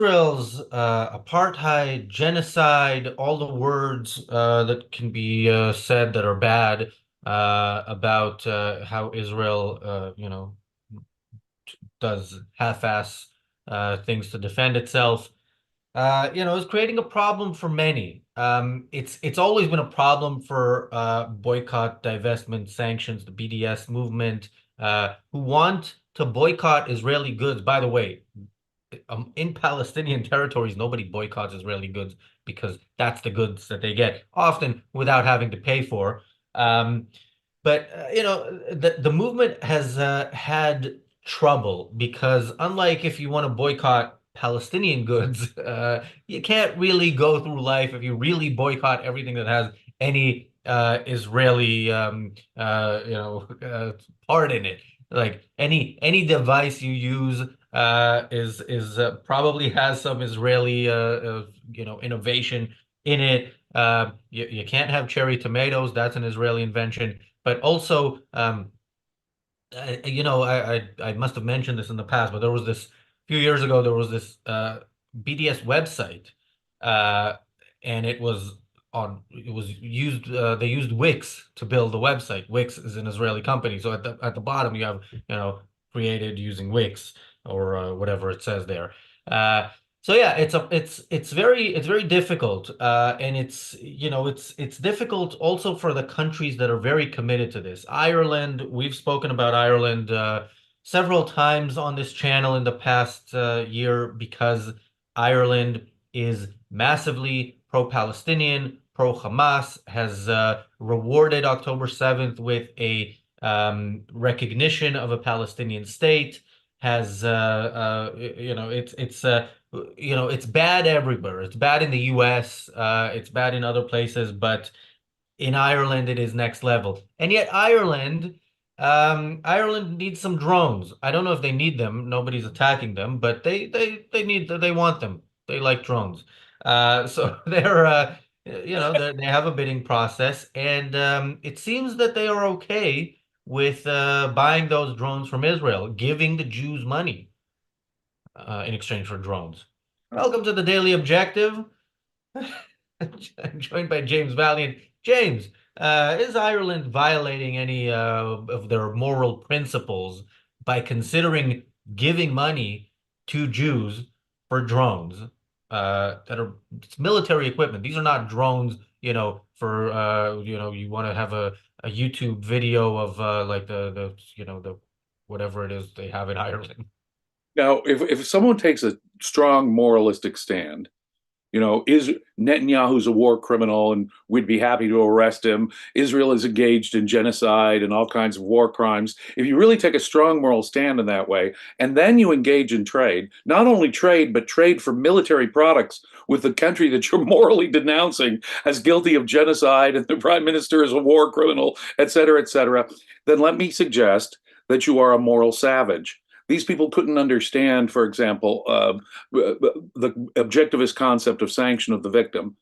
Israel's apartheid, genocide, all the words that can be said that are bad about how Israel, does half-ass things to defend itself. Is creating a problem for many. It's always been a problem for boycott, divestment, sanctions, the BDS movement, who want to boycott Israeli goods. By the way, in Palestinian territories, nobody boycotts Israeli goods because that's the goods that they get, often without having to pay for. Um, but the movement has had trouble because unlike if you want to boycott Palestinian goods, you can't really go through life if you really boycott everything that has any Israeli part in it. Like any device you use is probably has some Israeli innovation in it. You can't have cherry tomatoes. That's an Israeli invention. But also, I must have mentioned this in the past, but there was this few years ago. There was this BDS website, uh, and it was used. They used Wix to build the website. Wix is an Israeli company, so at the bottom you have created using Wix or whatever it says there. Uh, so yeah, it's very difficult, and it's difficult also for the countries that are very committed to this. Ireland, we've spoken about Ireland several times on this channel in the past year because Ireland is massively pro-Palestinian, pro-Hamas, has rewarded October 7th with a recognition of a Palestinian state, has it's bad everywhere. It's bad in the US, it's bad in other places, but in Ireland it is next level. And yet Ireland needs some drones. I don't know if they need them. Nobody's attacking them, but they want them. They like drones. So they have a bidding process, and it seems that they are okay with buying those drones from Israel, giving the Jews money in exchange for drones. Welcome to the Daily Objective. I'm joined by James Valliant. James, is Ireland violating any of their moral principles by considering giving money to Jews for drones that are it's military equipment? These are not drones, for you want to have a YouTube video of like the whatever it is they have in Ireland. Now, if someone takes a strong moralistic stand, is Netanyahu's a war criminal and we'd be happy to arrest him. Israel is engaged in genocide and all kinds of war crimes. If you really take a strong moral stand in that way, and then you engage in trade, not only trade, but trade for military products with the country that you're morally denouncing as guilty of genocide and the prime minister is a war criminal, et cetera, then let me suggest that you are a moral savage. These people couldn't understand, for example, the objectivist concept of sanction of the victim.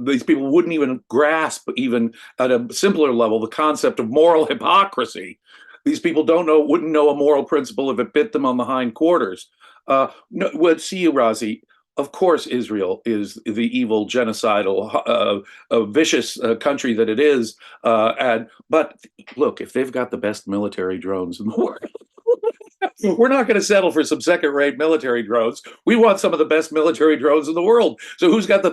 These people wouldn't even grasp, even at a simpler level, the concept of moral hypocrisy. These people wouldn't know a moral principle if it bit them on the hindquarters. No, well, see you, Razi. Of course, Israel is the evil, genocidal, vicious country that it is. But look, if they've got the best military drones in the world, we're not going to settle for some second-rate military drones. We want some of the best military drones in the world. So who's got the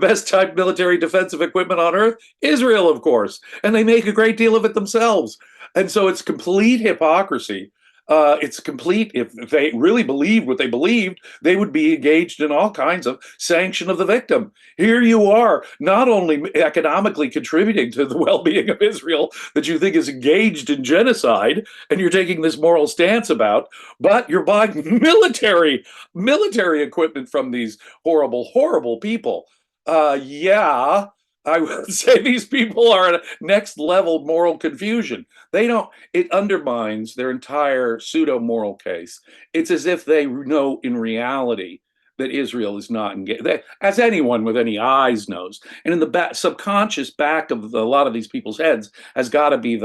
best type military defensive equipment on earth? Israel, of course. And they make a great deal of it themselves. And so it's complete hypocrisy. It's complete. If they really believed what they believed, they would be engaged in all kinds of sanction of the victim. Here you are, not only economically contributing to the well-being of Israel that you think is engaged in genocide, and you're taking this moral stance about, but you're buying military equipment from these horrible, horrible people. Yeah. I would say these people are at next level moral confusion. It undermines their entire pseudo moral case. It's as if they know in reality that Israel is not engaged, as anyone with any eyes knows. And in the subconscious back of a lot of these people's heads has got to be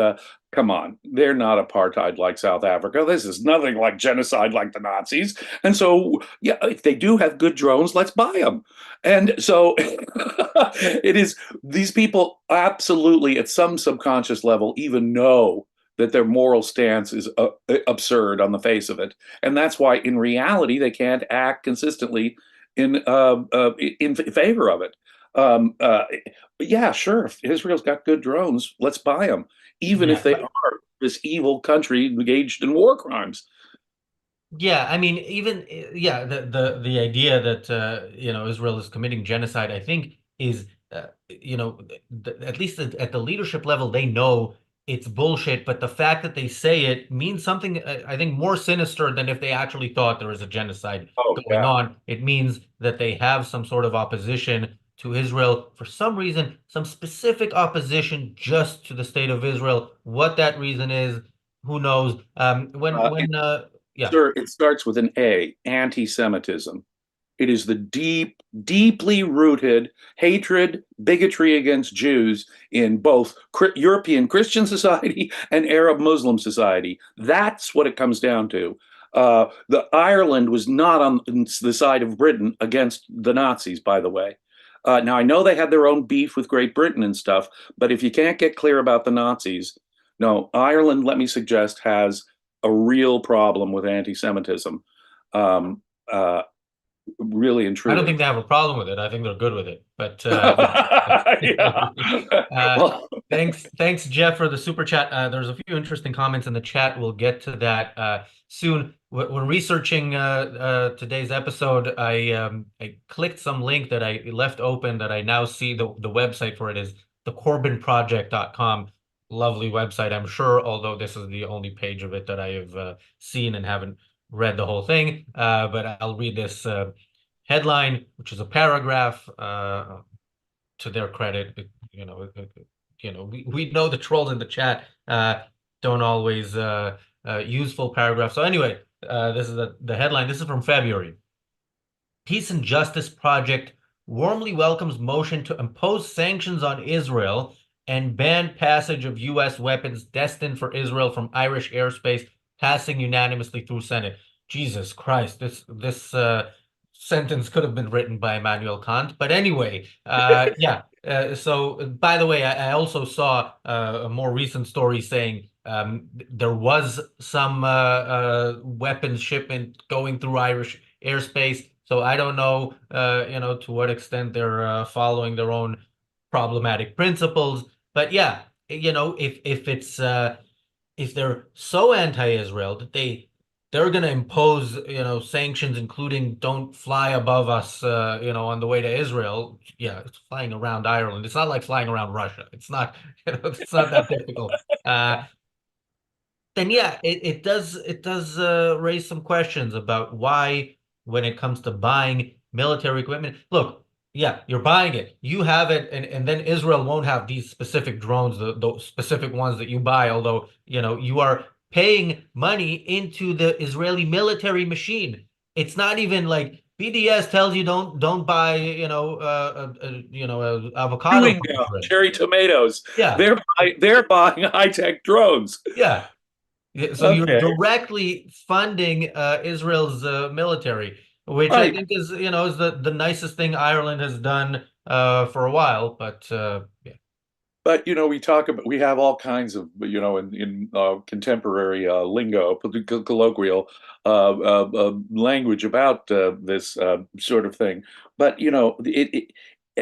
come on, they're not apartheid like South Africa. This is nothing like genocide like the Nazis. And so, yeah, if they do have good drones, let's buy them. And so it is, these people absolutely, at some subconscious level, even know that their moral stance is absurd on the face of it, and that's why, in reality, they can't act consistently in favor of it. But yeah, sure, if Israel's got good drones, let's buy them, even if Yeah, they are this evil country engaged in war crimes. yeah, I mean, even yeah, the idea that Israel is committing genocide, I think, is at least at the leadership level, they know it's bullshit. But the fact that they say it means something, I think, more sinister than if they actually thought there was a genocide Oh going yeah. on. It means that they have some sort of opposition to Israel for some reason, some specific opposition just to the state of Israel. What that reason is, who knows? When yeah. Sir, it starts with an A, anti-Semitism. It is the deeply rooted hatred, bigotry against Jews in both European Christian society and Arab Muslim society. That's what it comes down to. The Ireland was not on the side of Britain against the Nazis, by the way. Now I know they had their own beef with Great Britain and stuff, but if you can't get clear about the Nazis, no, Ireland, let me suggest, has a real problem with anti-Semitism. Um, uh, Really and I don't truly. think they have a problem with it. I think they're good with it. But Yeah. uh, Well, thanks, Jeff, for the super chat. There's a few interesting comments in the chat. We'll get to that soon. When researching today's episode, I clicked some link that I left open that I now see the website for it is thecorbynproject.com. Lovely website, I'm sure, although this is the only page of it that I have seen and haven't read the whole thing. But I'll read this headline, which is a paragraph. To their credit, we know the trolls in the chat don't always use full paragraphs. So anyway, this is the headline. This is from February. Peace and Justice Project warmly welcomes motion to impose sanctions on Israel and ban passage of U.S. weapons destined for Israel from Irish airspace, passing unanimously through Senate. Jesus Christ, this sentence could have been written by Immanuel Kant. But anyway, yeah. So, by the way, I also saw a more recent story saying there was some weapons shipment going through Irish airspace. So I don't know, to what extent they're following their own problematic principles. But yeah, if they're so anti-Israel that they're going to impose, sanctions, including don't fly above us, on the way to Israel. Yeah, it's flying around Ireland. It's not like flying around Russia. It's not, it's not that difficult. Then yeah, it does raise some questions about why, when it comes to buying military equipment, look, yeah, you're buying it, you have it, and then Israel won't have these specific drones, the specific ones that you buy, although you are paying money into the Israeli military machine. It's not even like BDS tells you don't buy avocado chewing from gum, Israel. cherry tomatoes. Yeah, They're buying high-tech drones. yeah. Yeah, so you're Okay. directly funding Israel's military, which I Right. think is the nicest thing Ireland has done for a while. But yeah, But we have all kinds of in contemporary lingo, political colloquial language about this sort of thing. But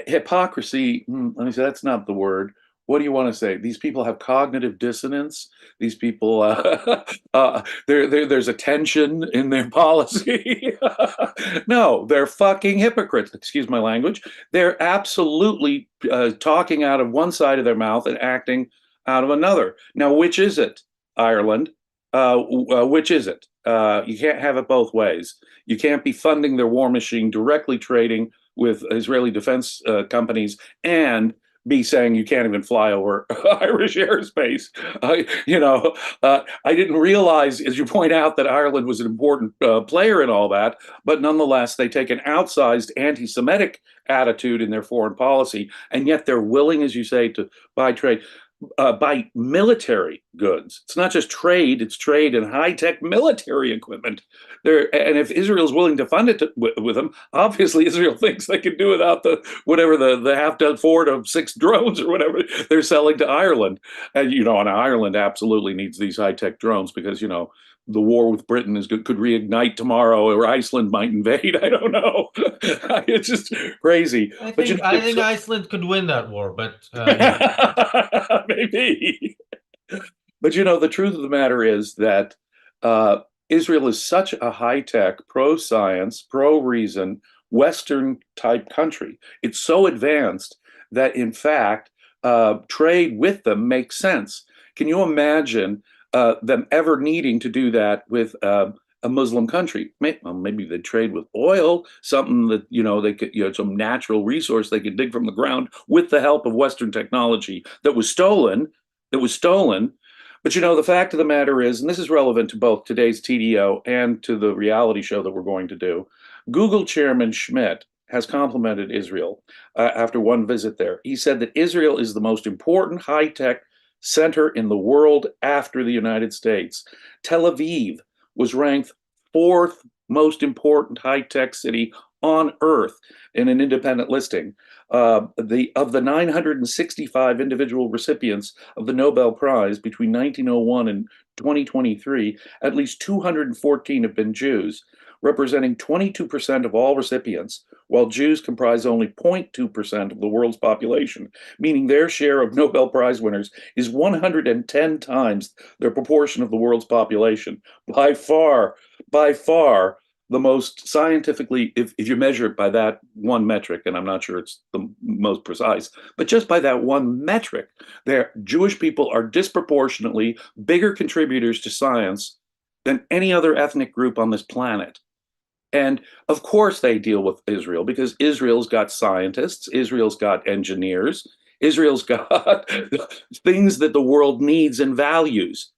hypocrisy. Let me say that's not the word. What do you want to say? These people have cognitive dissonance. These people, there's a tension in their policy. No, they're fucking hypocrites. Excuse my language. They're absolutely talking out of one side of their mouth and acting out of another. Now, which is it, Ireland? Which is it? You can't have it both ways. You can't be funding their war machine, directly trading with Israeli defense companies, and be saying you can't even fly over Irish airspace. I didn't realize, as you point out, that Ireland was an important player in all that, but nonetheless, they take an outsized anti-Semitic attitude in their foreign policy, and yet they're willing, as you say, to buy trade buy military goods. It's not just trade; it's trade in high-tech military equipment. And if Israel's willing to fund it with them, obviously Israel thinks they can do without the whatever the half done 4 to 6 drones or whatever they're selling to Ireland. And Ireland absolutely needs these high-tech drones because the war with Britain could reignite tomorrow, or Iceland might invade. I don't know. It's just crazy. I But think I think Iceland could win that war, but maybe. But the truth of the matter is that uh, Israel is such a high tech, pro science, pro reason, Western type country. It's so advanced that, in fact, trade with them makes sense. Can you imagine them ever needing to do that with a Muslim country? Maybe they trade with oil, something that they could, some natural resource they could dig from the ground with the help of Western technology that was stolen. That was stolen. But the fact of the matter is, and this is relevant to both today's TDO and to the reality show that we're going to do, Google chairman Schmidt has complimented Israel after one visit there. He said that Israel is the most important high tech center in the world after the United States. Tel Aviv was ranked fourth most important high tech city on earth in an independent listing. Of the 965 individual recipients of the Nobel Prize between 1901 and 2023, at least 214 have been Jews, representing 22% of all recipients, while Jews comprise only 0.2% of the world's population, meaning their share of Nobel Prize winners is 110 times their proportion of the world's population. By far, the most scientifically, if you measure it by that one metric, and I'm not sure it's the most precise, but just by that one metric, Jewish people are disproportionately bigger contributors to science than any other ethnic group on this planet. And of course, they deal with Israel because Israel's got scientists, Israel's got engineers, Israel's got things that the world needs and values.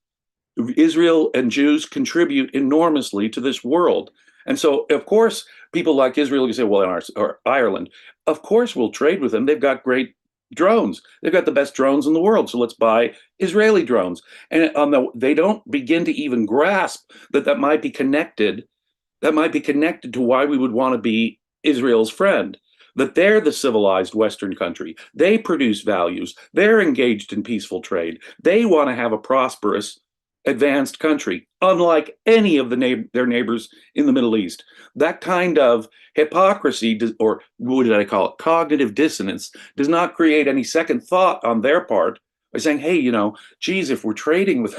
Israel and Jews contribute enormously to this world. And so, of course, people like Israel can say, well, or Ireland, of course, we'll trade with them. They've got great drones. They've got the best drones in the world. So let's buy Israeli drones. And they don't begin to even grasp that might be connected. That might be connected to why we would want to be Israel's friend. That they're the civilized Western country. They produce values. They're engaged in peaceful trade. They want to have a prosperous advanced country, unlike any of their neighbors in the Middle East. That kind of hypocrisy, or what did I call it, cognitive dissonance, does not create any second thought on their part by saying, hey, geez, if we're trading with,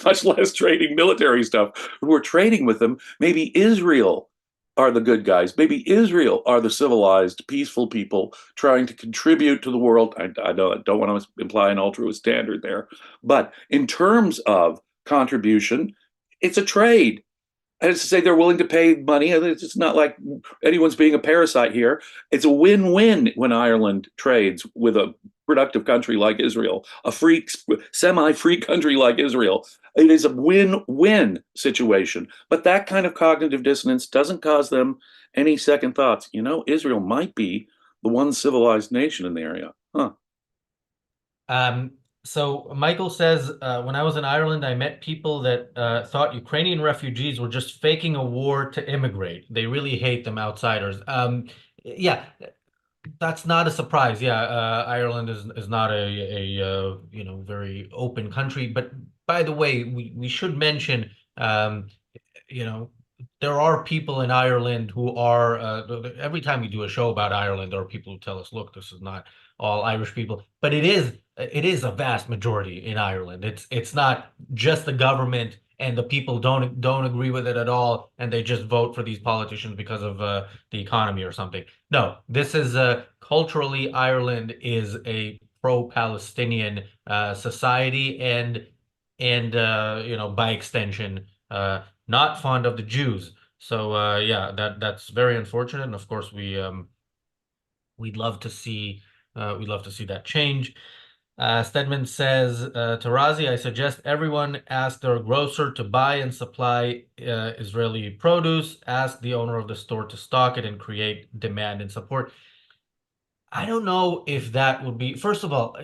much less trading military stuff, if we're trading with them, maybe Israel are the good guys. Maybe Israel are the civilized, peaceful people trying to contribute to the world. I don't want to imply an altruist standard there. But in terms of contribution, it's a trade. And it's to say they're willing to pay money. It's not like anyone's being a parasite here. It's a win-win when Ireland trades with a productive country like Israel, a free, semi-free country like Israel. It is a win-win situation. But that kind of cognitive dissonance doesn't cause them any second thoughts. Israel might be the one civilized nation in the area. Huh. Um, so Michael says, when I was in Ireland, I met people that thought Ukrainian refugees were just faking a war to immigrate. They really hate them outsiders. Yeah, that's not a surprise. Yeah, Ireland is not a very open country. But by the way, we should mention you know, there are people in Ireland who are, every time we do a show about Ireland, there are people who tell us, look, this is not all Irish people, but it is a vast majority in Ireland. It's not just the government and the people don't agree with it at all, and they just vote for these politicians because of the economy or something. No, this is culturally Ireland is a pro-Palestinian society and by extension not fond of the Jews. So yeah, that's very unfortunate. And of course, we'd love to see We'd love to see that change. Stedman says to Razi, I suggest everyone ask their grocer to buy and supply Israeli produce, ask the owner of the store to stock it and create demand and support. I don't know if that would be, first of all,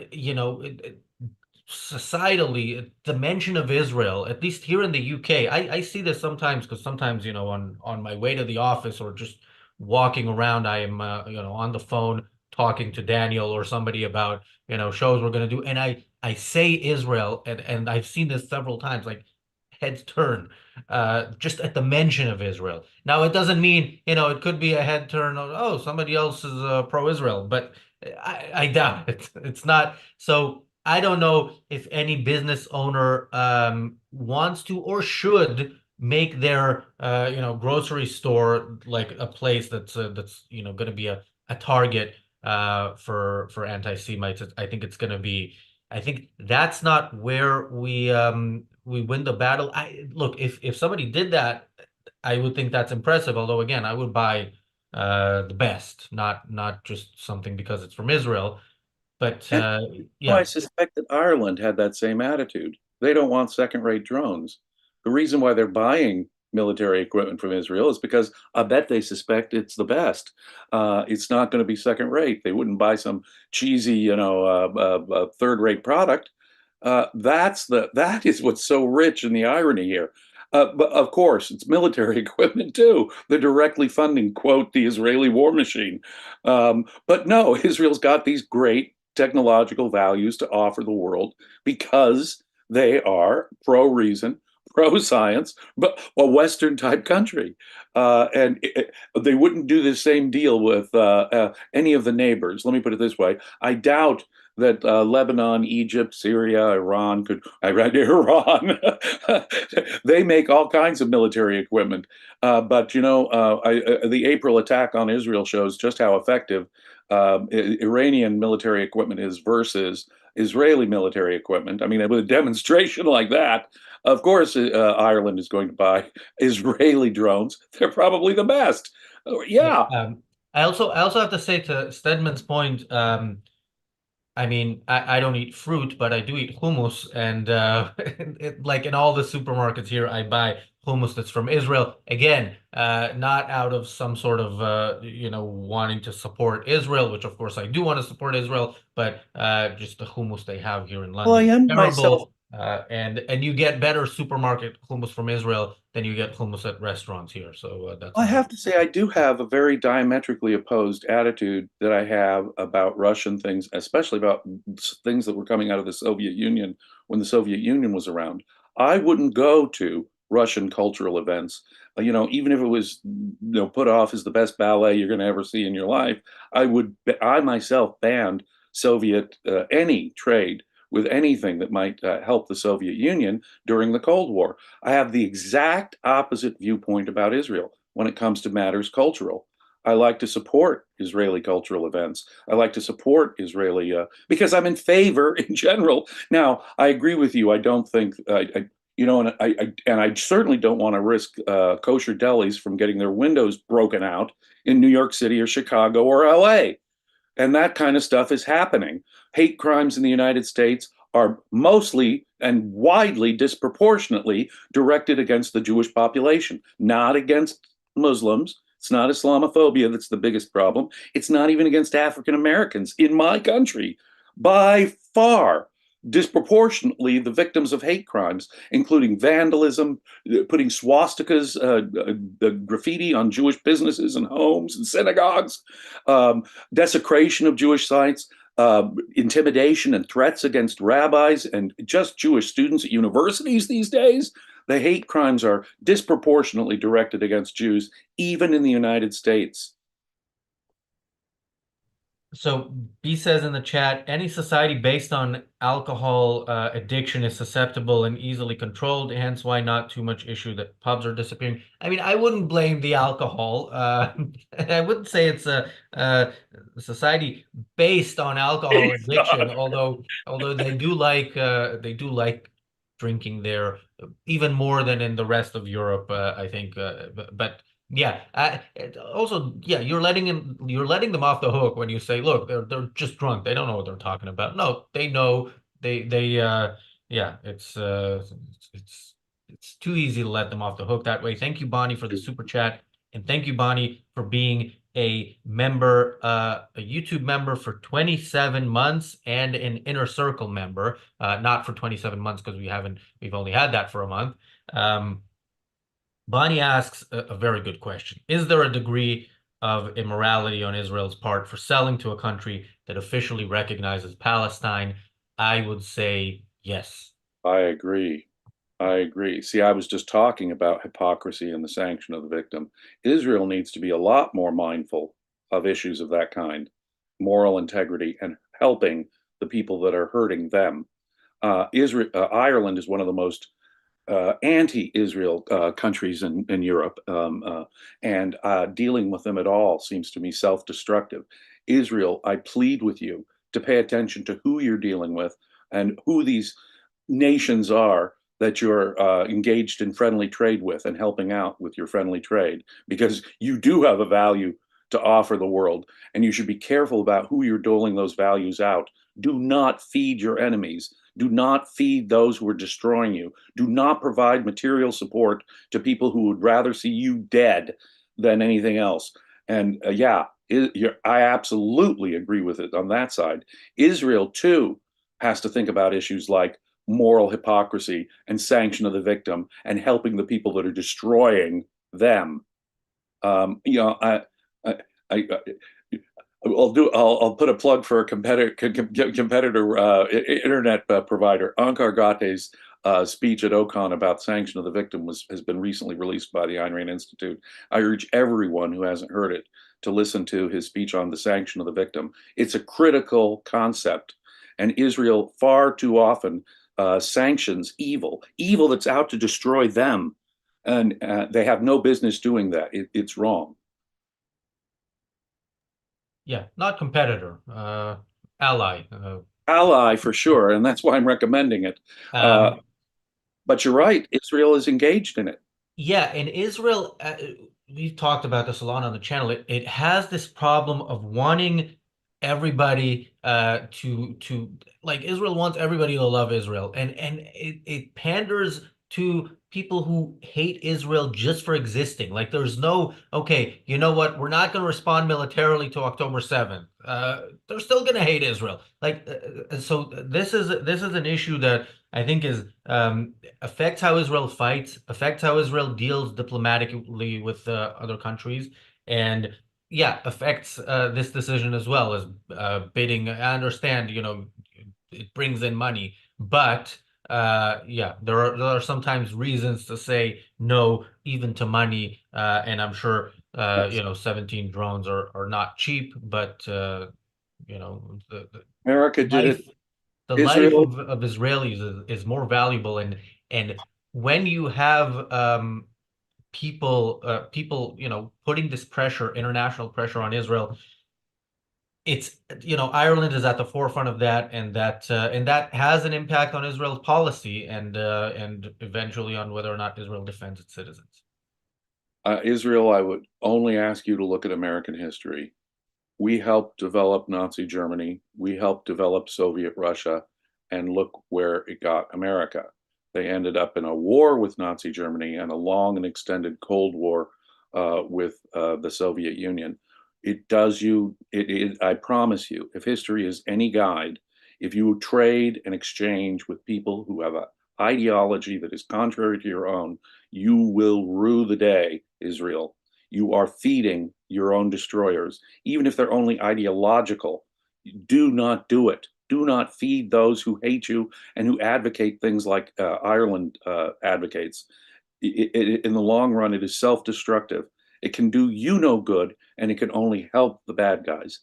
societally, the mention of Israel, at least here in the UK, I see this sometimes because sometimes, on my way to the office or just walking around, I am, on the phone talking to Daniel or somebody about, shows we're going to do. And I say Israel, and I've seen this several times, like heads turn, just at the mention of Israel. Now, it doesn't mean, it could be a head turn, oh, somebody else is pro-Israel, but I doubt it. It's not. So I don't know if any business owner wants to or should make their grocery store like a place that's going to be a target for anti-Semites. I think it's going to be. I think that's not where we win the battle. I look if somebody did that, I would think that's impressive. Although again, I would buy the best, not just something because it's from Israel. But And I yeah. suspect that Ireland had that same attitude. They don't want second-rate drones. The reason why they're buying military equipment from Israel is because I bet they suspect it's the best. It's not going to be second-rate. They wouldn't buy some cheesy, third-rate product. That is what's so rich in the irony here. But of course, it's military equipment too. They're directly funding, quote, the Israeli war machine. But no, Israel's got these great technological values to offer the world because they are pro reason, pro science, but a Western type country. They wouldn't do the same deal with any of the neighbors. Let me put it this way: I doubt that Lebanon, Egypt, Syria, Iran could, Iran, they make all kinds of military equipment. But the April attack on Israel shows just how effective Iranian military equipment is versus Israeli military equipment. I mean, with a demonstration like that, of course, Ireland is going to buy Israeli drones. They're probably the best. Yeah. Yeah. I also have to say to Stedman's point, I mean, I don't eat fruit, but I do eat hummus, and like in all the supermarkets here, I buy hummus that's from Israel. Again, not out of some sort of wanting to support Israel, which of course I do want to support Israel, but just the hummus they have here in Well, I London is am myself. terrible. And you get better supermarket hummus from Israel than you get hummus at restaurants here. So that's I another. have to say, I do have a very diametrically opposed attitude that I have about Russian things, especially about things that were coming out of the Soviet Union when the Soviet Union was around. I wouldn't go to Russian cultural events. Even if it was, put off as the best ballet you're going to ever see in your life, I myself banned Soviet any trade with anything that might help the Soviet Union during the Cold War. I have the exact opposite viewpoint about Israel when it comes to matters cultural. I like to support Israeli cultural events. I like to support Israeli because I'm in favor in general. Now, I agree with you. I don't think and I certainly don't want to risk kosher delis from getting their windows broken out in New York City or Chicago or LA. And that kind of stuff is happening. Hate crimes in the United States are mostly and widely disproportionately directed against the Jewish population, not against Muslims. It's not Islamophobia that's the biggest problem. It's not even against African Americans in my country. By far, disproportionately, the victims of hate crimes, including vandalism, putting swastikas, graffiti on Jewish businesses and homes and synagogues, um, desecration of Jewish sites, intimidation and threats against rabbis and just Jewish students at universities these days. The hate crimes are disproportionately directed against Jews, even in the United States. So B says in the chat, any society based on alcohol addiction is susceptible and easily controlled, hence why not too much issue that pubs are disappearing. I mean, I wouldn't blame the alcohol. I wouldn't say it's a society based on alcohol Based addiction, on. although they do like drinking there even more than in the rest of Europe, I think. But Yeah. Also, yeah, you're letting them off the hook when you say, look, they're just drunk. They don't know what they're talking about. No, they know. Yeah, it's it's too easy to let them off the hook that way. Thank you, Bonnie, for the super chat, and thank you, Bonnie, for being a member, a YouTube member for 27 months and an Inner Circle member. Not for 27 months because we've only had that for a month. Um, Bonnie asks a very good question. Is there a degree of immorality on Israel's part for selling to a country that officially recognizes Palestine? I would say yes. I agree. I agree. See, I was just talking about hypocrisy and the sanction of the victim. Israel needs to be a lot more mindful of issues of that kind, moral integrity, and helping the people that are hurting them. Ireland is one of the most anti-Israel countries in Europe, and dealing with them at all seems to me self-destructive. Israel, I plead with you to pay attention to who you're dealing with and who these nations are that you're engaged in friendly trade with and helping out with your friendly trade, because you do have a value to offer the world, and you should be careful about who you're doling those values out. Do not feed your enemies. Do not feed those who are destroying you. Do not provide material support to people who would rather see you dead than anything else. And I absolutely agree with it on that side. Israel, too, has to think about issues like moral hypocrisy and sanction of the victim and helping the people that are destroying them. Um, you know, I, I I'll put a plug for a competitor internet provider. Ankar Gate's speech at OCON about sanction of the victim has been recently released by the Ayn Rand Institute. I urge everyone who hasn't heard it to listen to his speech on the sanction of the victim. It's a critical concept, and Israel far too often sanctions evil that's out to destroy them, and they have no business doing that. It's wrong. Yeah, not competitor, ally. Ally for sure, and that's why I'm recommending it. Uh, Um, but you're right, Israel is engaged in it. Yeah, in Israel, we've talked about this a lot on the channel. It has this problem of wanting everybody to like Israel wants everybody to love Israel, and it panders to people who hate Israel just for existing. Like there's no, okay, you know what? We're not going to respond militarily to October 7th. They're still going to hate Israel. Like so this is an issue that I think is affects how Israel fights, affects how Israel deals diplomatically with other countries, and yeah, affects this decision as well as bidding. I understand, it brings in money, but yeah, there are sometimes reasons to say no, even to money, and I'm sure Yes. 17 drones are not cheap, but the America did life it. the life Israel, of Israelis is more valuable, and when you have people putting this pressure, international pressure on Israel, it's Ireland is at the forefront of that, and that has an impact on Israel's policy and eventually on whether or not Israel defends its citizens. Israel, I would only ask you to look at American history. We helped develop Nazi Germany. We helped develop Soviet Russia, and look where it got America. They ended up in a war with Nazi Germany and a long and extended Cold War with the Soviet Union. It does you, I promise you, if history is any guide, if you trade and exchange with people who have an ideology that is contrary to your own, you will rue the day, Israel. You are feeding your own destroyers, even if they're only ideological. Do not do it. Do not feed those who hate you and who advocate things like Ireland advocates. In the long run, it is self destructive. It can do you no good, and it can only help the bad guys.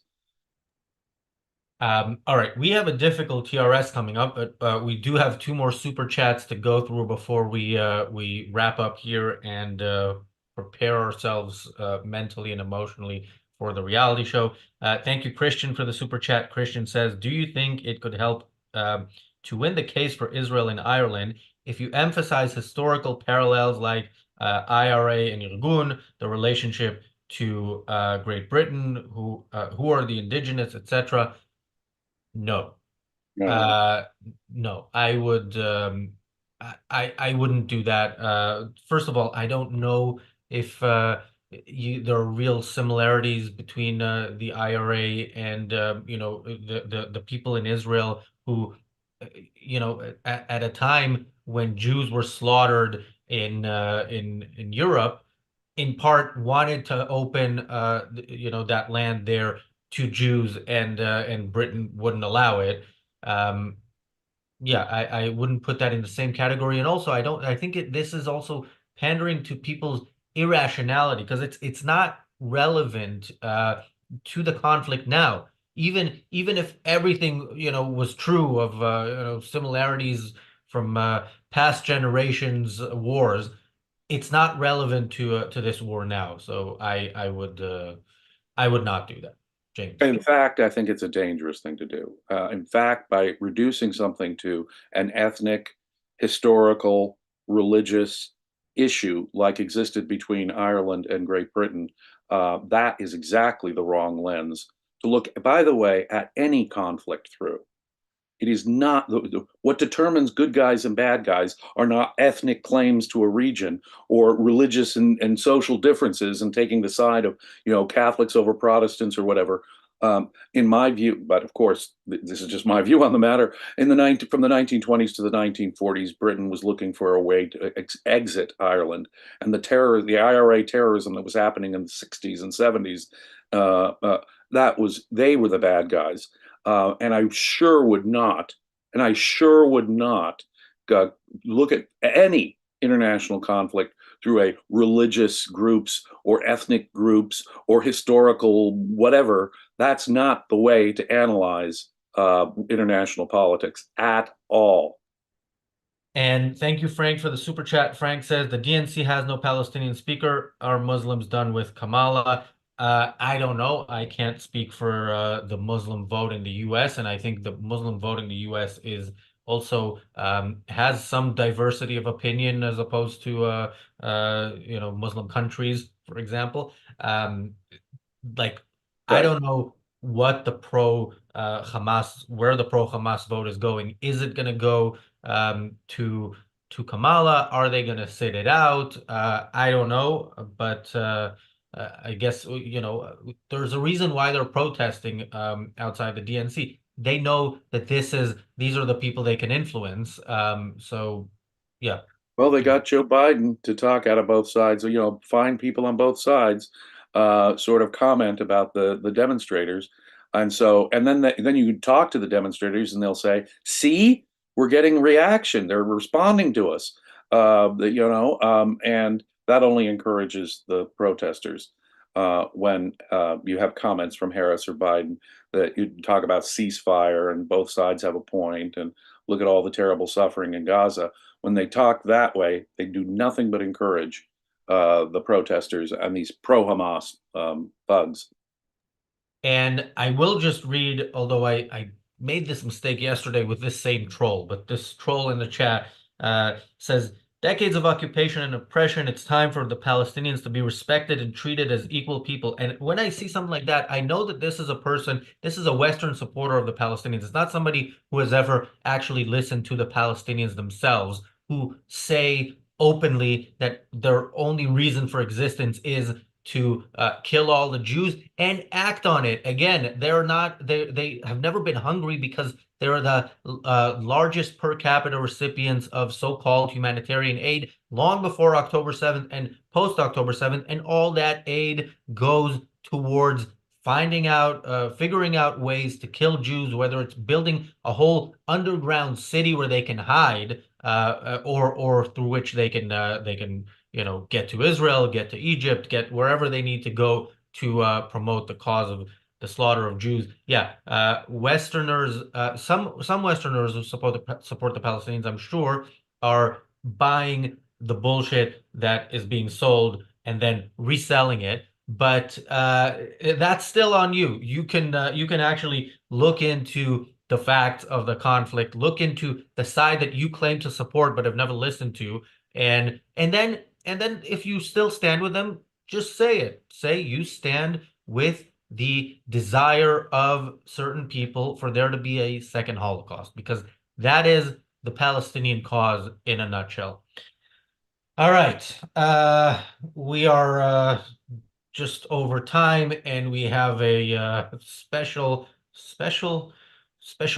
All right, we have a difficult TRS coming up, but we do have two more super chats to go through before we wrap up here and prepare ourselves mentally and emotionally for the reality show. Thank you, Christian, for the super chat. Christian says, "Do you think it could help to win the case for Israel in Ireland if you emphasize historical parallels like IRA and Irgun, the relationship to Great Britain, who are the indigenous, etc. No. No. Uh, no, I would I wouldn't do that. First of all, I don't know if there are real similarities between the IRA and the people in Israel who at a time when Jews were slaughtered in Europe, in part wanted to open that land there to Jews, and Britain wouldn't allow it. Um, yeah, I wouldn't put that in the same category. And also, I think this is also pandering to people's irrationality because it's not relevant to the conflict now. Even if everything, was true of similarities from past generations wars, it's not relevant to this war now. So I would not do that, James. In fact, I think it's a dangerous thing to do. In fact, by reducing something to an ethnic, historical, religious issue like existed between Ireland and Great Britain, that is exactly the wrong lens to look, by the way, at any conflict through. It is not what determines good guys and bad guys are not ethnic claims to a region or religious and social differences and taking the side of Catholics over Protestants or whatever. In my view, but of course, this is just my view on the matter. From the 1920s to the 1940s, Britain was looking for a way to exit Ireland, and the IRA terrorism that was happening in the 60s and 70s, they were the bad guys. And I sure would not look at any international conflict through a religious groups or ethnic groups or historical whatever. That's not the way to analyze international politics at all. And thank you, Frank, for the super chat. Frank says the DNC has no Palestinian speaker. Are Muslims done with Kamala? I don't know. I can't speak for the Muslim vote in the U.S., and I think the Muslim vote in the U.S. is also has some diversity of opinion as opposed to Muslim countries, for example. Like I Right. don't know what the pro Hamas where the pro Hamas vote is going. Is it going to go to Kamala? Are they going to sit it out? I don't know, but I guess there's a reason why they're protesting outside the DNC. They know that these are the people they can influence. So yeah. Well, they got Joe Biden to talk out of both sides. Find people on both sides, sort of comment about the demonstrators, and then you talk to the demonstrators, and they'll say, "See, we're getting reaction. They're responding to us." And that only encourages the protesters. When you have comments from Harris or Biden that you talk about ceasefire and both sides have a point, and look at all the terrible suffering in Gaza. When they talk that way, they do nothing but encourage the protesters and these pro-Hamas thugs. And I will just read, although I made this mistake yesterday with this same troll, but this troll in the chat says, decades of occupation and oppression, it's time for the Palestinians to be respected and treated as equal people. And when I see something like that, I know that this is a Western supporter of the Palestinians. It's not somebody who has ever actually listened to the Palestinians themselves, who say openly that their only reason for existence is to kill all the Jews and act on it. Again, they have never been hungry because they're the largest per capita recipients of so-called humanitarian aid long before October 7th and post October 7th, and all that aid goes towards figuring out ways to kill Jews, whether it's building a whole underground city where they can hide, or through which they can get to Israel, get to Egypt, get wherever they need to go to promote the cause of the slaughter of Jews. Yeah, Westerners, some Westerners who support the Palestinians, I'm sure, are buying the bullshit that is being sold and then reselling it. But that's still on you. You can actually look into the facts of the conflict, look into the side that you claim to support but have never listened to, and then And then if you still stand with them, just say it. Say you stand with the desire of certain people for there to be a second Holocaust, because that is the Palestinian cause in a nutshell. All right. We are just over time, and we have a special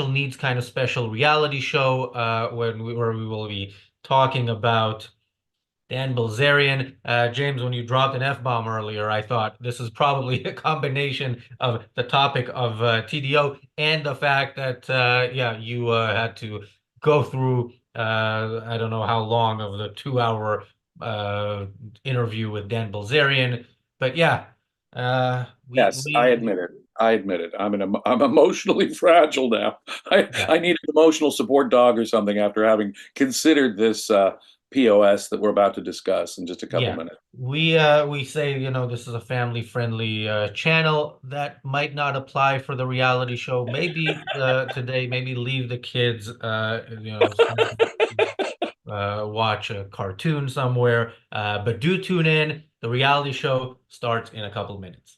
needs kind of special reality show where we will be talking about Dan Bilzerian. James, when you dropped an F-bomb earlier, I thought this is probably a combination of the topic of TDO and the fact that, yeah, you had to go through, I don't know how long of the 2 hour uh, interview with Dan Bilzerian. But yeah, Yes, I admit it. I admit it. I'm emotionally fragile now. yeah. I need an emotional support dog or something after having considered this POS that we're about to discuss in just a couple Yeah, minutes. we say, this is a family friendly channel that might not apply for the reality show. Maybe today, maybe leave the kids, watch a cartoon somewhere. But do tune in. The reality show starts in a couple minutes.